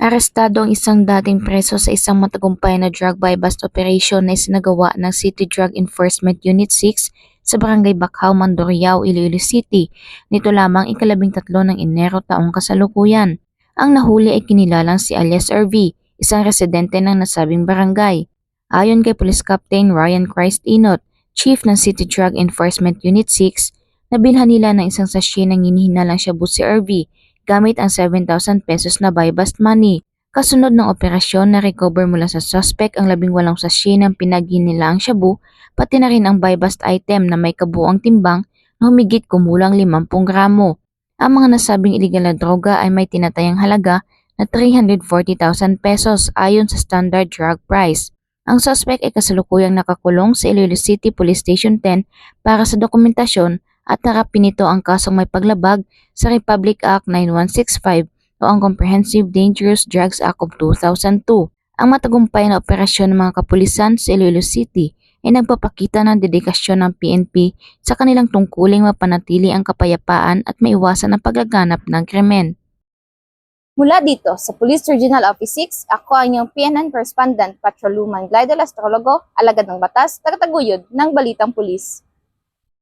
Arestado ang isang dating preso sa isang matagumpay na drug buy-bust operation na isinagawa ng City Drug Enforcement Unit 6 sa Barangay Bacau, Mandurriao, Iloilo City. Nito lamang ika-13 ng Enero taong kasalukuyan. Ang nahuli ay kinilalang si alias RV, isang residente ng nasabing barangay. Ayon kay Police Captain Ryan Christ Inot, Chief ng City Drug Enforcement Unit 6, nabilhan nila ng isang sachet ng hinihinalang shabu si RV gamit ang 7,000 pesos na buy-bust money. Kasunod ng operasyon na recover mula sa suspect ang 18 sachet ng pinaghinilaang shabu, pati na rin ang buy-bust item na may kabuang timbang na humigit kumulang 50 gramo. Ang mga nasabing iligal na droga ay may tinatayang halaga na 340,000 pesos ayon sa standard drug price. Ang suspect ay kasalukuyang nakakulong sa Iloilo City Police Station 10 para sa dokumentasyon at harapin nito ang kasong may paglabag sa Republic Act 9165 o ang Comprehensive Dangerous Drugs Act of 2002. Ang matagumpay na operasyon ng mga kapulisan sa Iloilo City ay nagpapakita ng dedikasyon ng PNP sa kanilang tungkuling mapanatili ang kapayapaan at maiwasan ang paglaganap ng krimen. Mula dito sa Police Regional Office 6, ako ang inyong PNN Correspondent Patroluman Glidel Astrologo, alagad ng batas, tagataguyod ng Balitang Pulis.